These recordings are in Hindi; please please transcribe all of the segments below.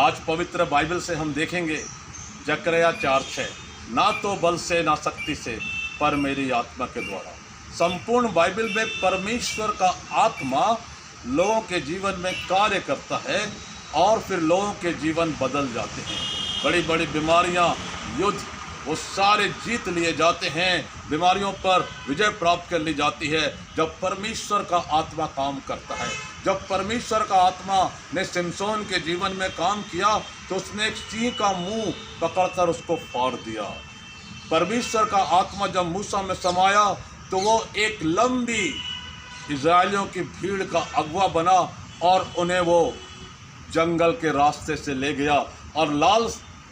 आज पवित्र बाइबल से हम देखेंगे जकरया 4:6, ना तो बल से ना शक्ति से पर मेरी आत्मा के द्वारा। संपूर्ण बाइबल में परमेश्वर का आत्मा लोगों के जीवन में कार्य करता है और फिर लोगों के जीवन बदल जाते हैं। बड़ी बड़ी बीमारियां, युद्ध, वो सारे जीत लिए जाते हैं, बीमारियों पर विजय प्राप्त कर ली जाती है जब परमेश्वर का आत्मा काम करता है। जब परमेश्वर का आत्मा ने सिमसोन के जीवन में काम किया तो उसने एक सिंह का मुंह पकड़कर उसको फाड़ दिया। परमेश्वर का आत्मा जब मूसा में समाया तो वो एक लंबी इज़राइलियों की भीड़ का अगुवा बना और उन्हें वो जंगल के रास्ते से ले गया और लाल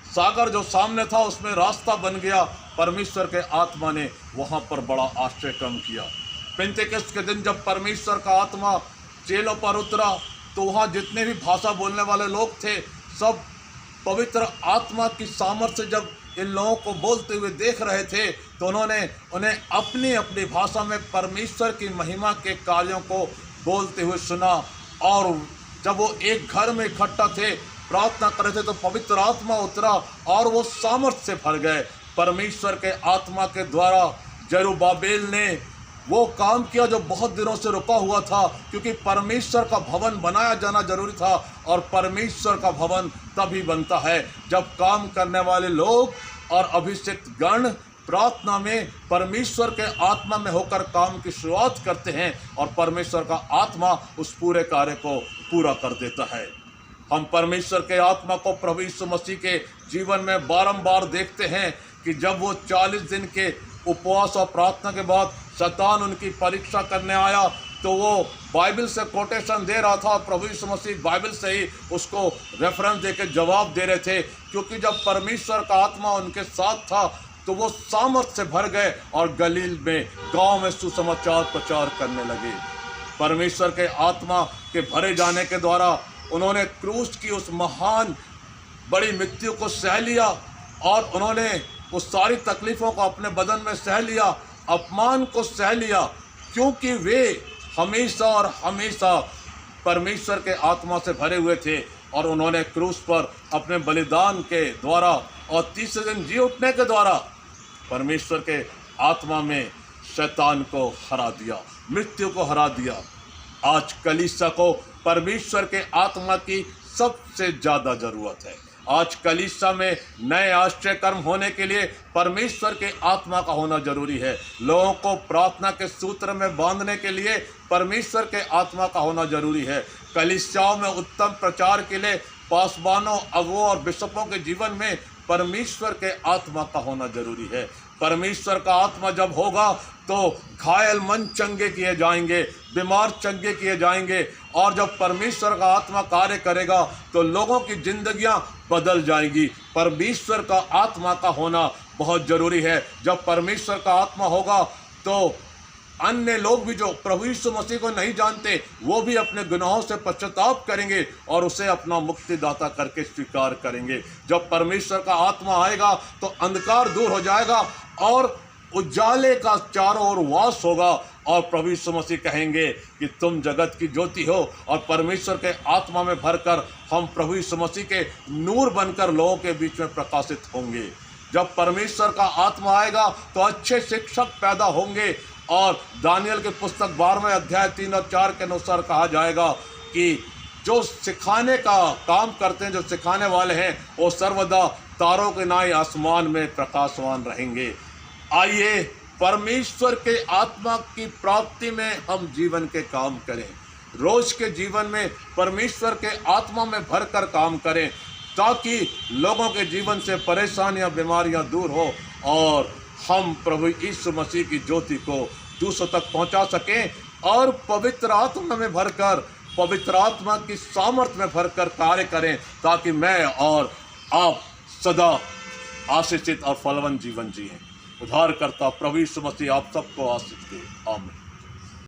सागर जो सामने था उसमें रास्ता बन गया। परमेश्वर के आत्मा ने वहाँ पर बड़ा आश्चर्य काम किया। पेंतेकोस्त के दिन जब परमेश्वर का आत्मा चेलों पर उतरा तो वहाँ जितने भी भाषा बोलने वाले लोग थे सब पवित्र आत्मा की सामर्थ्य से जब इन लोगों को बोलते हुए देख रहे थे तो उन्होंने उन्हें अपनी अपनी भाषा में परमेश्वर की महिमा के कार्यों को बोलते हुए सुना। और जब वो एक घर में इकट्ठा थे, प्रार्थना कर रहे थे, तो पवित्र आत्मा उतरा और वो सामर्थ्य से भर गए। परमेश्वर के आत्मा के द्वारा जरुब्बाबेल ने वो काम किया जो बहुत दिनों से रुका हुआ था, क्योंकि परमेश्वर का भवन बनाया जाना जरूरी था और परमेश्वर का भवन तभी बनता है जब काम करने वाले लोग और अभिषिक्त गण प्रार्थना में परमेश्वर के आत्मा में होकर काम की शुरुआत करते हैं और परमेश्वर का आत्मा उस पूरे कार्य को पूरा कर देता है। हम परमेश्वर के आत्मा को प्रभु यीशु मसीह के जीवन में बारंबार देखते हैं कि जब वो 40 दिन के उपवास और प्रार्थना के बाद शैतान उनकी परीक्षा करने आया तो वो बाइबल से कोटेशन दे रहा था। प्रभु यीशु मसीह बाइबल से ही उसको रेफरेंस देकर जवाब दे रहे थे, क्योंकि जब परमेश्वर का आत्मा उनके साथ था तो वो सामर्थ्य से भर गए और गलील में गांव में सुसमाचार प्रचार करने लगे। परमेश्वर के आत्मा के भरे जाने के द्वारा उन्होंने क्रूस की उस महान बड़ी मृत्यु को सह लिया और उन्होंने उस सारी तकलीफ़ों को अपने बदन में सह लिया, अपमान को सह लिया, क्योंकि वे हमेशा और हमेशा परमेश्वर के आत्मा से भरे हुए थे और उन्होंने क्रूस पर अपने बलिदान के द्वारा और तीसरे दिन जी उठने के द्वारा परमेश्वर के आत्मा में शैतान को हरा दिया, मृत्यु को हरा दिया। आज कलीसिया को परमेश्वर के आत्मा की सबसे ज़्यादा ज़रूरत है। आज कलीसिया में नए आश्चर्य कर्म होने के लिए परमेश्वर के आत्मा का होना जरूरी है। लोगों को प्रार्थना के सूत्र में बांधने के लिए परमेश्वर के आत्मा का होना जरूरी है। कलीसियाओं में उत्तम प्रचार के लिए पासवानों, अगुओं और बिशपों के जीवन में परमेश्वर के आत्मा का होना जरूरी है। परमेश्वर का आत्मा जब होगा तो घायल मन चंगे किए जाएंगे, बीमार चंगे किए जाएंगे और जब परमेश्वर का आत्मा कार्य करेगा तो लोगों की जिंदगियां बदल जाएंगी। परमेश्वर का आत्मा का होना बहुत ज़रूरी है। जब परमेश्वर का आत्मा होगा तो अन्य लोग भी जो प्रभु यीशु मसीह को नहीं जानते वो भी अपने गुनाहों से पश्चाताप करेंगे और उसे अपना मुक्तिदाता करके स्वीकार करेंगे। जब परमेश्वर का आत्मा आएगा तो अंधकार दूर हो जाएगा और उजाले का चारों ओर वास होगा और प्रभु यीशु मसीह कहेंगे कि तुम जगत की ज्योति हो। और परमेश्वर के आत्मा में भरकर हम प्रभु यीशु मसीह के नूर बनकर लोगों के बीच में प्रकाशित होंगे। जब परमेश्वर का आत्मा आएगा तो अच्छे शिक्षक पैदा होंगे और दानियल के पुस्तक 12वें अध्याय 3 और 4 के अनुसार कहा जाएगा कि जो सिखाने का काम करते हैं, जो सिखाने वाले हैं, वो सर्वदा तारों के नाई आसमान में प्रकाशवान रहेंगे। आइए परमेश्वर के आत्मा की प्राप्ति में हम जीवन के काम करें, रोज के जीवन में परमेश्वर के आत्मा में भरकर काम करें ताकि लोगों के जीवन से परेशानियां, बीमारियां दूर हो और हम प्रभु यीशु मसीह की ज्योति को दूसरों तक पहुंचा सकें और पवित्र आत्मा में भरकर, पवित्र आत्मा की सामर्थ्य में भरकर कार्य करें ताकि मैं और आप सदा आशीषित और फलवान जीवन जिएं। उद्धारकर्ता प्रभु यीशु मसीह आप सबको आशीष दे। आमीन।